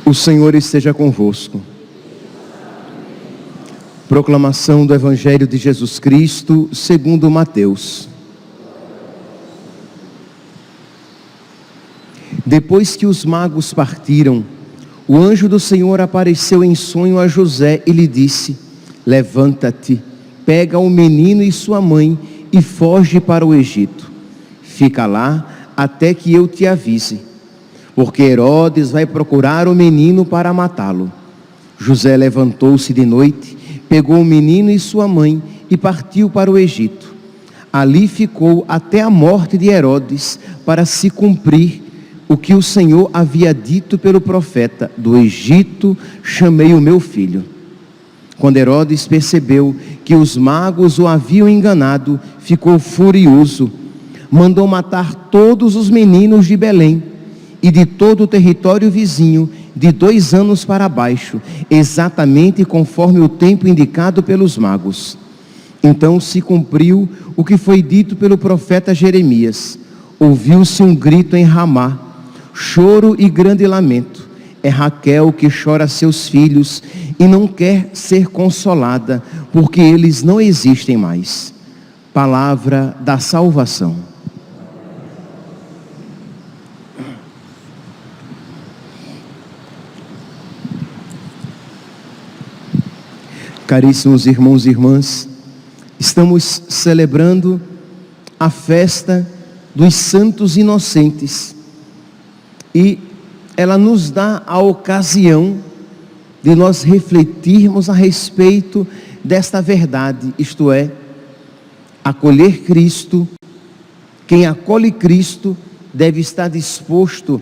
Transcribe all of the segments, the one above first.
O Senhor esteja convosco. Proclamação do Evangelho de Jesus Cristo, segundo Mateus. Depois que os magos partiram, o anjo do Senhor apareceu em sonho a José e lhe disse: levanta-te, pega o menino e sua mãe e foge para o Egito. Fica lá até que eu te avise, porque Herodes vai procurar o menino para matá-lo. José levantou-se de noite, pegou o menino e sua mãe e partiu para o Egito. Ali ficou até a morte de Herodes, para se cumprir o que o Senhor havia dito pelo profeta: do Egito chamei o meu filho. Quando Herodes percebeu que os magos o haviam enganado, ficou furioso. Mandou matar todos os meninos de Belém e de todo o território vizinho, de 2 anos para baixo, exatamente conforme o tempo indicado pelos magos. Então se cumpriu o que foi dito pelo profeta Jeremias. Ouviu-se um grito em Ramá, choro e grande lamento. É Raquel que chora seus filhos e não quer ser consolada, porque eles não existem mais. Palavra da salvação. Caríssimos irmãos e irmãs, estamos celebrando a festa dos santos inocentes e ela nos dá a ocasião de nós refletirmos a respeito desta verdade, isto é, acolher Cristo. Quem acolhe Cristo deve estar disposto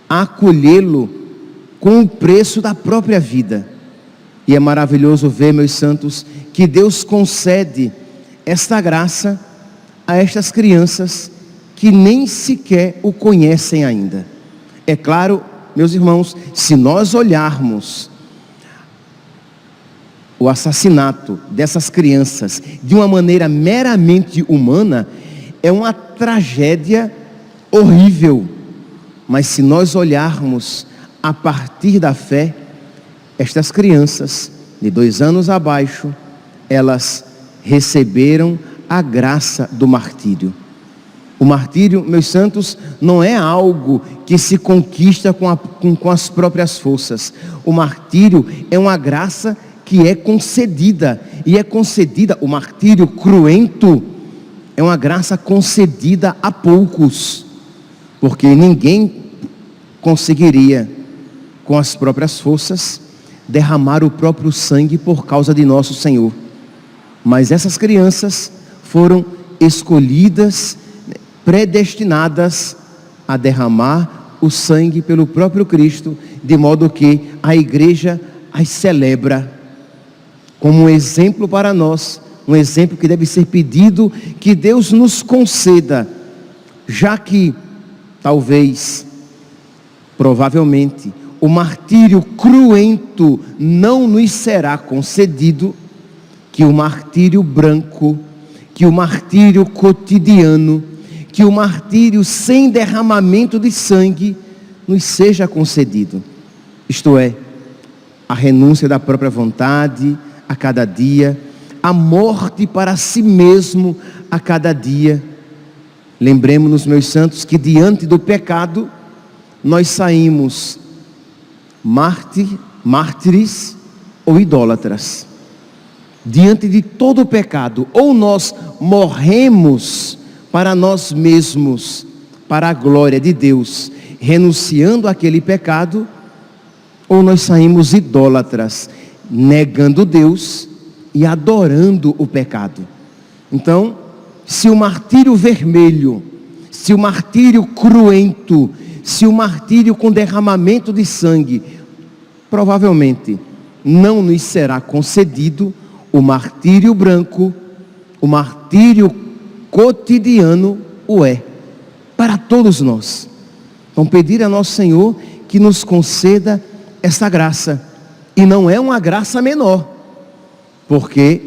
a acolhê-lo com o preço da própria vida. E é maravilhoso ver, meus santos, que Deus concede esta graça a estas crianças que nem sequer o conhecem ainda. É claro, meus irmãos, se nós olharmos o assassinato dessas crianças de uma maneira meramente humana, é uma tragédia horrível. Mas se nós olharmos a partir da fé, estas crianças de 2 anos abaixo, elas receberam a graça do martírio. O martírio, meus santos, não é algo que se conquista com as próprias forças. O martírio é uma graça que é concedida, e é concedida, o martírio cruento, é uma graça concedida a poucos, porque ninguém conseguiria, com as próprias forças, derramar o próprio sangue por causa de nosso Senhor. Mas essas crianças foram escolhidas, predestinadas a derramar o sangue pelo próprio Cristo, de modo que a igreja as celebra como um exemplo para nós, um exemplo que deve ser pedido que Deus nos conceda, já que talvez, provavelmente, o martírio cruento não nos será concedido, que o martírio branco, que o martírio cotidiano, que o martírio sem derramamento de sangue nos seja concedido. Isto é, a renúncia da própria vontade a cada dia, a morte para si mesmo a cada dia. Lembremos-nos, meus santos, que diante do pecado nós saímos mártires ou idólatras. Diante de todo o pecado, ou nós morremos para nós mesmos, para a glória de Deus, renunciando àquele pecado, ou nós saímos idólatras, negando Deus e adorando o pecado. Então, se o martírio vermelho, se o martírio cruento, se o martírio com derramamento de sangue, provavelmente não nos será concedido, o martírio branco, o martírio cotidiano o é, para todos nós. Então pedir a nosso Senhor que nos conceda essa graça. E não é uma graça menor. Por quê?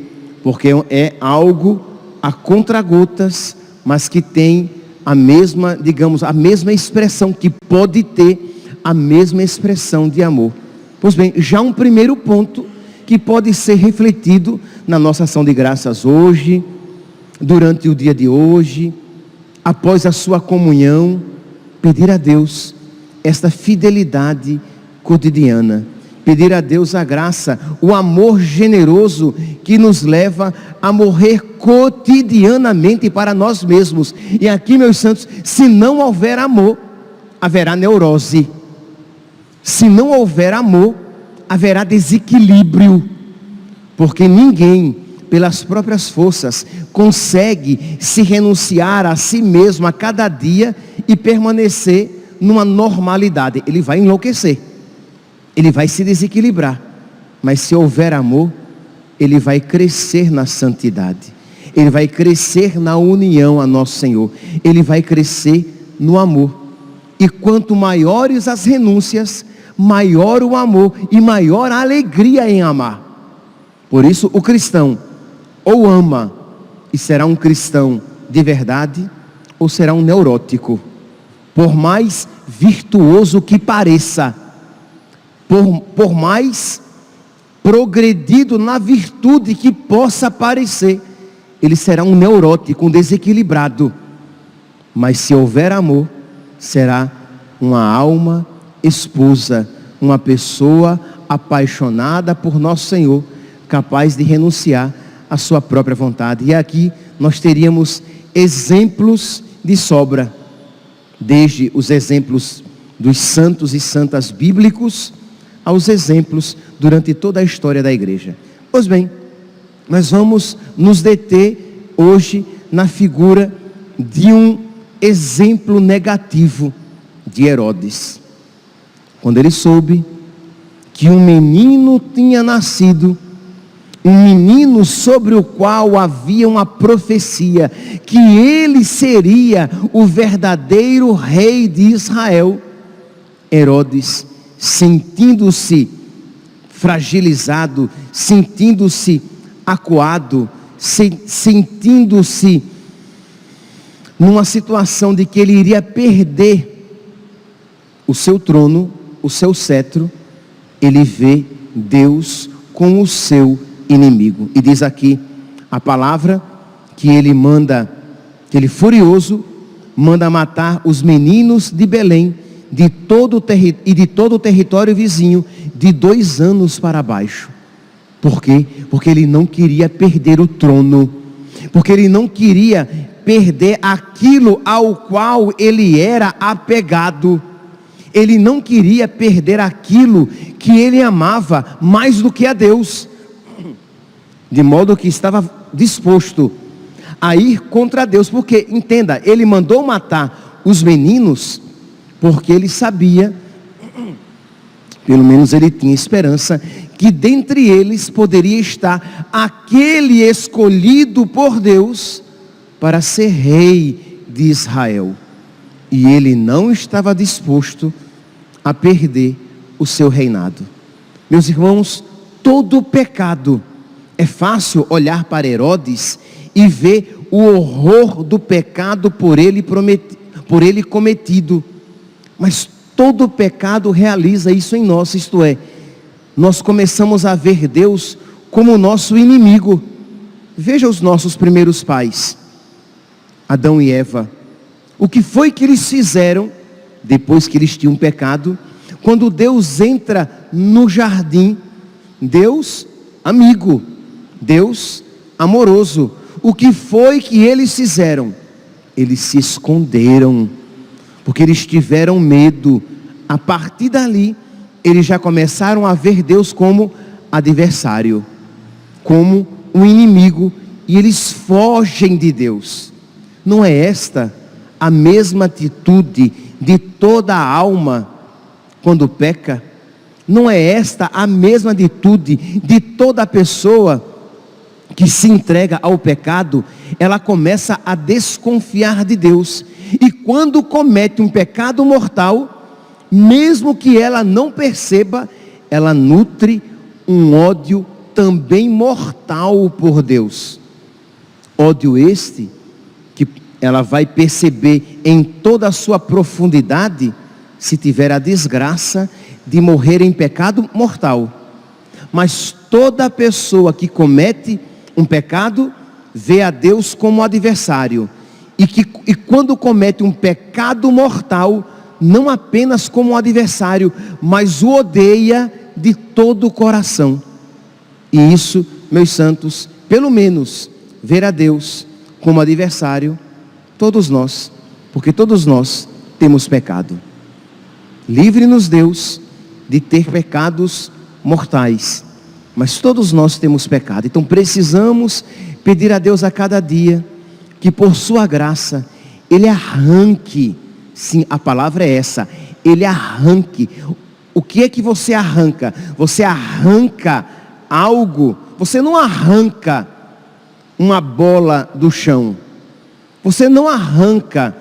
Porque é algo a contragotas, mas que tem a mesma, digamos, a mesma expressão, que pode ter a mesma expressão de amor. Pois bem, já um primeiro ponto que pode ser refletido na nossa ação de graças hoje, durante o dia de hoje, após a sua comunhão, pedir a Deus esta fidelidade cotidiana, pedir a Deus a graça, o amor generoso que nos leva a morrer cotidianamente para nós mesmos. E aqui, meus santos, se não houver amor, haverá neurose. Se não houver amor, haverá desequilíbrio, porque ninguém, pelas próprias forças, consegue se renunciar a si mesmo a cada dia e permanecer numa normalidade. Ele vai enlouquecer, ele vai se desequilibrar. Mas se houver amor, ele vai crescer na santidade, ele vai crescer na união a nosso Senhor, ele vai crescer no amor. E quanto maiores as renúncias, maior o amor e maior a alegria em amar. Por isso o cristão ou ama e será um cristão de verdade, ou será um neurótico. Por mais virtuoso que pareça, por mais progredido na virtude que possa parecer, ele será um neurótico, um desequilibrado. Mas se houver amor, será uma alma esposa, uma pessoa apaixonada por nosso Senhor, capaz de renunciar à sua própria vontade. E aqui nós teríamos exemplos de sobra, desde os exemplos dos santos e santas bíblicos, aos exemplos durante toda a história da igreja. Pois bem, nós vamos nos deter hoje na figura de um exemplo negativo de Herodes. Quando ele soube que um menino tinha nascido, um menino sobre o qual havia uma profecia, que ele seria o verdadeiro rei de Israel, Herodes, sentindo-se fragilizado, sentindo-se acuado, sentindo-se numa situação de que ele iria perder o seu trono, o seu cetro, ele vê Deus com o seu inimigo. E diz aqui a palavra que ele manda, que ele furioso, manda matar os meninos de Belém, de todo o território vizinho, de 2 anos para baixo. Por quê? Porque ele não queria perder o trono, porque ele não queria perder aquilo ao qual ele era apegado. Ele não queria perder aquilo que ele amava mais do que a Deus, de modo que estava disposto a ir contra Deus. Porque, entenda, ele mandou matar os meninos porque ele sabia, pelo menos ele tinha esperança, que dentre eles poderia estar aquele escolhido por Deus para ser rei de Israel. E ele não estava disposto a perder o seu reinado. Meus irmãos, todo pecado, é fácil olhar para Herodes e ver o horror do pecado por ele cometido. Mas todo pecado realiza isso em nós, isto é, nós começamos a ver Deus como nosso inimigo. Veja os nossos primeiros pais, Adão e Eva. O que foi que eles fizeram depois que eles tinham pecado? Quando Deus entra no jardim, Deus amigo, Deus amoroso, o que foi que eles fizeram? Eles se esconderam, porque eles tiveram medo. A partir dali, eles já começaram a ver Deus como adversário, como um inimigo, e eles fogem de Deus. Não é esta a mesma atitude de toda a alma quando peca? Não é esta a mesma atitude de toda pessoa que se entrega ao pecado? Ela começa a desconfiar de Deus, e quando comete um pecado mortal, mesmo que ela não perceba, ela nutre um ódio também mortal por Deus. Ódio este que ela vai perceber em toda a sua profundidade se tiver a desgraça de morrer em pecado mortal. Mas toda pessoa que comete um pecado vê a Deus como adversário. E quando comete um pecado mortal, não apenas como um adversário, mas o odeia de todo o coração. E isso, meus santos, pelo menos ver a Deus como adversário, todos nós, porque todos nós temos pecado. Livre-nos, Deus, de ter pecados mortais, mas todos nós temos pecado. Então precisamos pedir a Deus a cada dia que por sua graça Ele arranque, sim, a palavra é essa, Ele arranque. O que é que você arranca? Você arranca algo, você não arranca uma bola do chão, você não arranca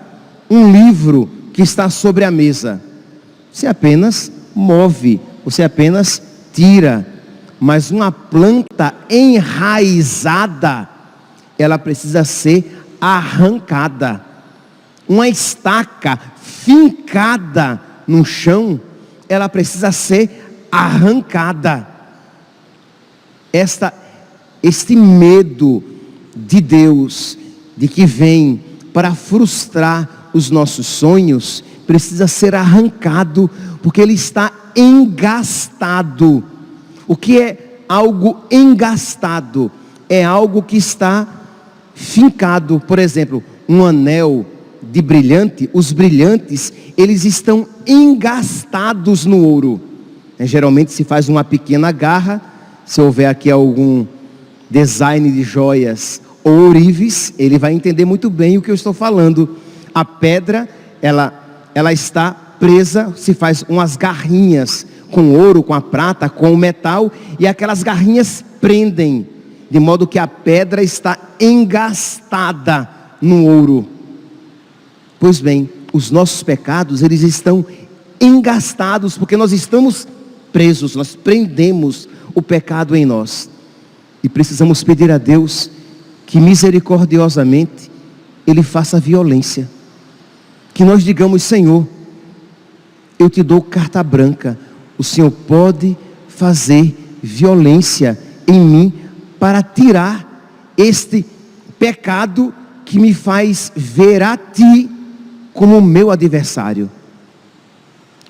um livro que está sobre a mesa, você apenas move, você apenas tira. Mas uma planta enraizada, ela precisa ser arrancada. Uma estaca fincada no chão, ela precisa ser arrancada. Este medo de Deus, de que vem para frustrar os nossos sonhos, precisa ser arrancado, porque ele está engastado. O que é algo engastado? É algo que está fincado. Por exemplo, um anel de brilhante, os brilhantes, eles estão engastados no ouro. Geralmente se faz uma pequena garra. Se houver aqui algum design de joias ou ourives, ele vai entender muito bem o que eu estou falando. A pedra, ela está presa, se faz umas garrinhas com ouro, com a prata, com o metal, e aquelas garrinhas prendem, de modo que a pedra está engastada no ouro. Pois bem, os nossos pecados, eles estão engastados, porque nós estamos presos, nós prendemos o pecado em nós, e precisamos pedir a Deus, que misericordiosamente, Ele faça violência, que nós digamos: Senhor, eu te dou carta branca, o Senhor pode fazer violência em mim, para tirar este pecado, que me faz ver a Ti como meu adversário,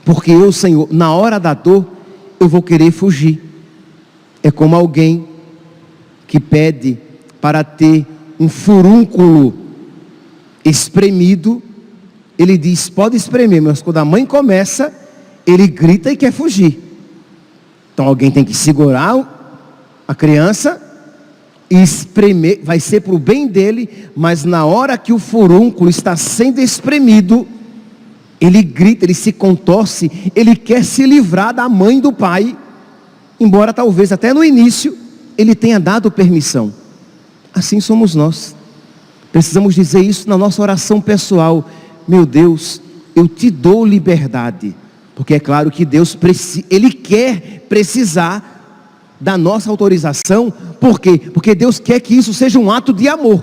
porque eu, Senhor, na hora da dor, eu vou querer fugir. É como alguém que pede para ter um furúnculo espremido, ele diz: pode espremer, mas quando a mãe começa, ele grita e quer fugir. Então alguém tem que segurar a criança e espremer, vai ser para o bem dele, mas na hora que o furúnculo está sendo espremido, ele grita, ele se contorce, ele quer se livrar da mãe e do pai, embora talvez até no início ele tenha dado permissão. Assim somos nós. Precisamos dizer isso na nossa oração pessoal: meu Deus, eu te dou liberdade, porque é claro que Deus Ele quer precisar da nossa autorização. Por quê? Porque Deus quer que isso seja um ato de amor,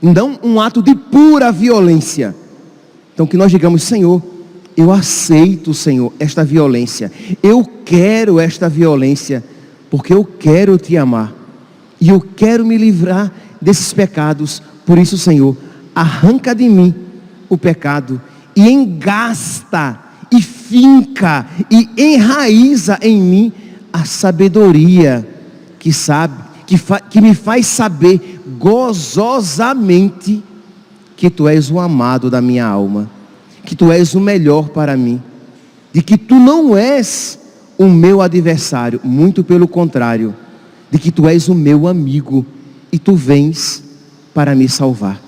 não um ato de pura violência. Então que nós digamos: Senhor, eu aceito, Senhor, esta violência, eu quero esta violência, porque eu quero te amar, e eu quero me livrar desses pecados. Por isso, Senhor, arranca de mim o pecado, e engasta, e finca, e enraiza em mim a sabedoria, que me faz saber gozosamente que Tu és o amado da minha alma, que Tu és o melhor para mim, de que Tu não és o meu adversário, muito pelo contrário, de que Tu és o meu amigo, e Tu vens para me salvar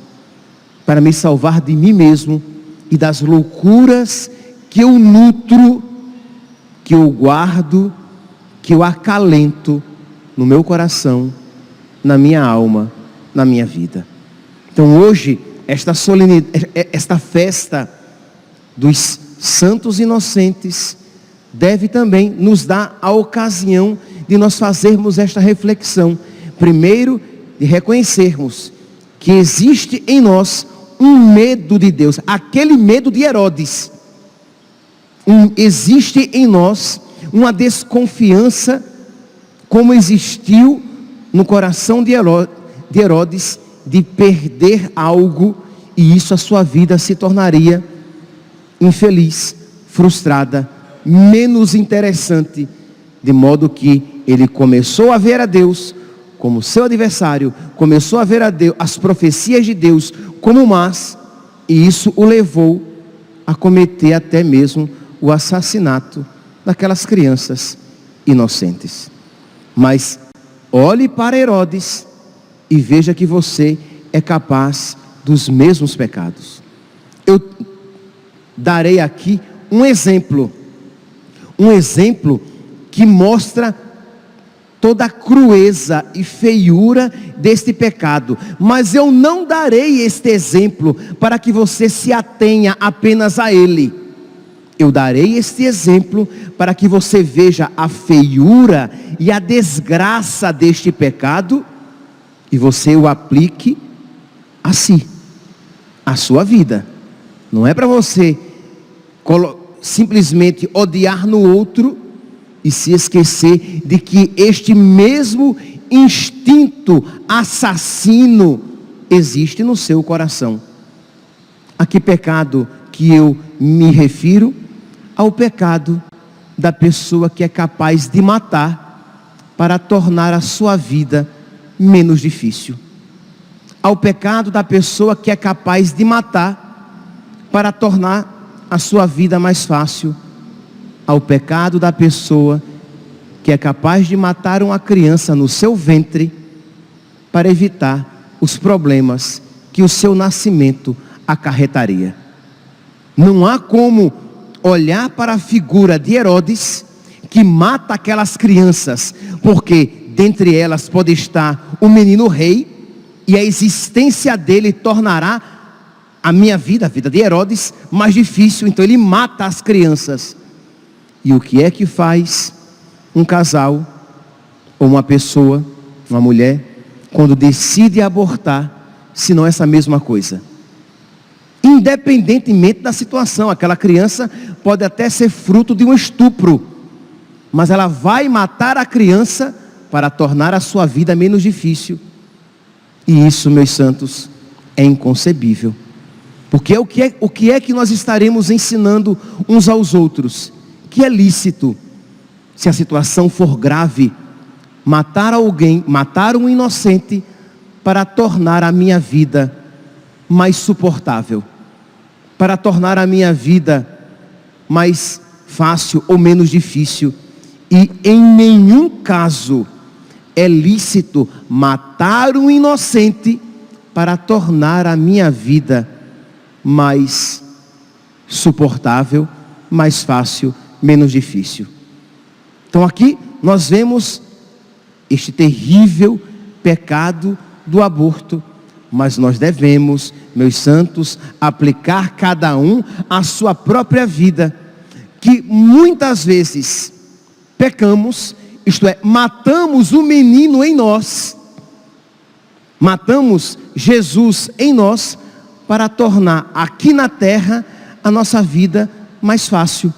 de mim mesmo e das loucuras que eu nutro, que eu guardo, que eu acalento no meu coração, na minha alma, na minha vida. Então hoje, esta festa dos santos inocentes, deve também nos dar a ocasião de nós fazermos esta reflexão. Primeiro, de reconhecermos que existe em nós um medo de Deus, aquele medo de Herodes. Existe em nós uma desconfiança, como existiu no coração de Herodes, de perder algo, e isso a sua vida se tornaria infeliz, frustrada, menos interessante, de modo que ele começou a ver a Deus como seu adversário, começou a ver a Deus, as profecias de Deus como más, e isso o levou a cometer até mesmo o assassinato daquelas crianças inocentes. Mas olhe para Herodes e veja que você é capaz dos mesmos pecados. Eu darei aqui um exemplo que mostra toda a crueza e feiura deste pecado, mas eu não darei este exemplo para que você se atenha apenas a ele. Eu darei este exemplo para que você veja a feiura e a desgraça deste pecado e você o aplique a si, a sua vida. Não é para você simplesmente odiar no outro e se esquecer de que este mesmo instinto assassino existe no seu coração. A que pecado que eu me refiro? Ao pecado da pessoa que é capaz de matar para tornar a sua vida menos difícil. Ao pecado da pessoa que é capaz de matar para tornar a sua vida mais fácil. Ao pecado da pessoa que é capaz de matar uma criança no seu ventre para evitar os problemas que o seu nascimento acarretaria. Não há como olhar para a figura de Herodes, que mata aquelas crianças, porque dentre elas pode estar o menino rei, e a existência dele tornará a minha vida, a vida de Herodes, mais difícil. Então ele mata as crianças. E o que é que faz um casal, ou uma pessoa, uma mulher, quando decide abortar, se não essa mesma coisa? Independentemente da situação, aquela criança pode até ser fruto de um estupro, mas ela vai matar a criança para tornar a sua vida menos difícil. E isso, meus santos, é inconcebível. Porque o que é que nós estaremos ensinando uns aos outros? Que é lícito, se a situação for grave, matar alguém, matar um inocente, para tornar a minha vida mais suportável, para tornar a minha vida mais fácil ou menos difícil. E em nenhum caso é lícito matar um inocente para tornar a minha vida mais suportável, mais fácil, menos difícil. Então aqui nós vemos este terrível pecado do aborto, mas nós devemos, meus santos, aplicar cada um a sua própria vida, que muitas vezes pecamos, isto é, matamos o menino em nós, matamos Jesus em nós, para tornar aqui na terra a nossa vida mais fácil,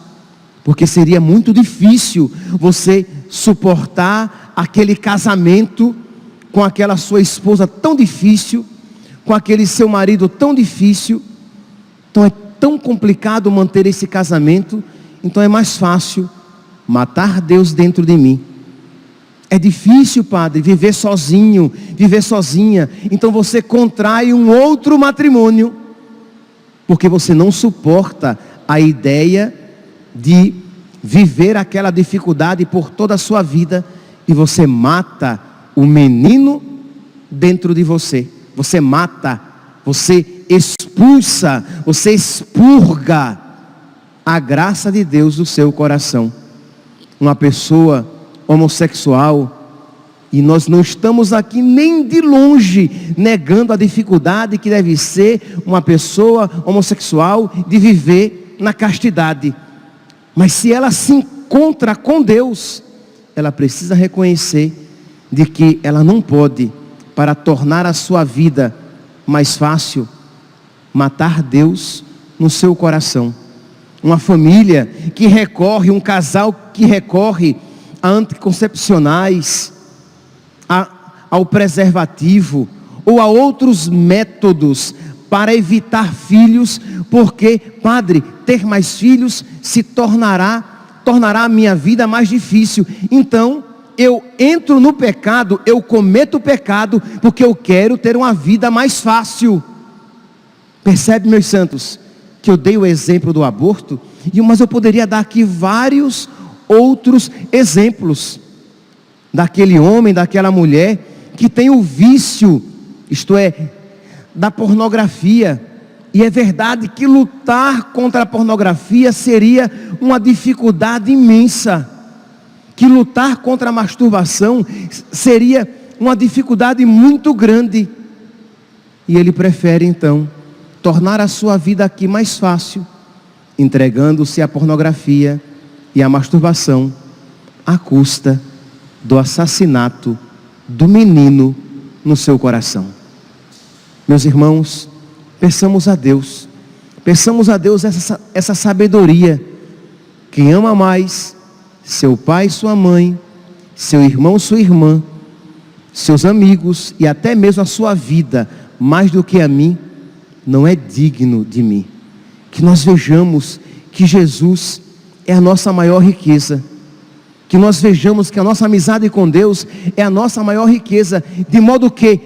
porque seria muito difícil você suportar aquele casamento com aquela sua esposa tão difícil, com aquele seu marido tão difícil. Então é tão complicado manter esse casamento. Então é mais fácil matar Deus dentro de mim. É difícil, padre, viver sozinho, viver sozinha. Então você contrai um outro matrimônio, porque você não suporta a ideia de viver aquela dificuldade por toda a sua vida, e você mata o menino dentro de você. Você mata, você expulsa, você expurga a graça de Deus do seu coração. Uma pessoa homossexual, e nós não estamos aqui nem de longe negando a dificuldade que deve ser uma pessoa homossexual de viver na castidade, mas se ela se contra com Deus, ela precisa reconhecer de que ela não pode, para tornar a sua vida mais fácil, matar Deus no seu coração. Uma família que recorre, um casal que recorre a anticoncepcionais, ao preservativo ou a outros métodos para evitar filhos, porque, padre, ter mais filhos tornará a minha vida mais difícil. Então, eu entro no pecado, eu cometo o pecado, porque eu quero ter uma vida mais fácil. Percebe, meus santos, que eu dei o exemplo do aborto, mas eu poderia dar aqui vários outros exemplos, daquele homem, daquela mulher, que tem o vício, isto é, da pornografia. E é verdade que lutar contra a pornografia seria uma dificuldade imensa, que lutar contra a masturbação seria uma dificuldade muito grande, e ele prefere então tornar a sua vida aqui mais fácil, entregando-se à pornografia e à masturbação, à custa do assassinato do menino no seu coração. Meus irmãos, peçamos a Deus essa sabedoria. Quem ama mais seu pai e sua mãe, seu irmão, sua irmã, seus amigos e até mesmo a sua vida, mais do que a mim, não é digno de mim. Que nós vejamos que Jesus é a nossa maior riqueza, que nós vejamos que a nossa amizade com Deus é a nossa maior riqueza, de modo que,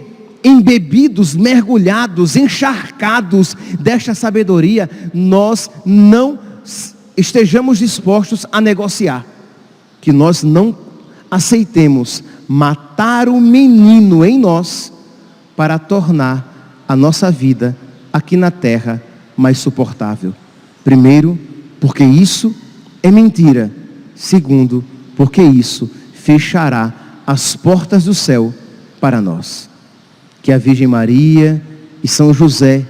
embebidos, mergulhados, encharcados desta sabedoria, nós não estejamos dispostos a negociar, que nós não aceitemos matar o menino em nós, para tornar a nossa vida aqui na terra mais suportável. Primeiro, porque isso é mentira. Segundo, porque isso fechará as portas do céu para nós. Que a Virgem Maria e São José,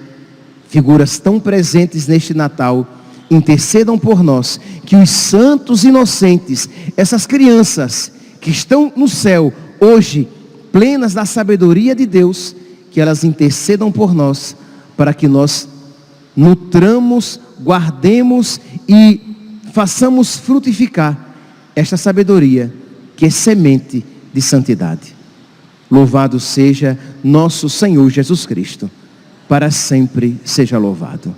figuras tão presentes neste Natal, intercedam por nós, que os santos inocentes, essas crianças que estão no céu hoje, plenas da sabedoria de Deus, que elas intercedam por nós, para que nós nutramos, guardemos e façamos frutificar esta sabedoria, que é semente de santidade. Louvado seja nosso Senhor Jesus Cristo, para sempre seja louvado.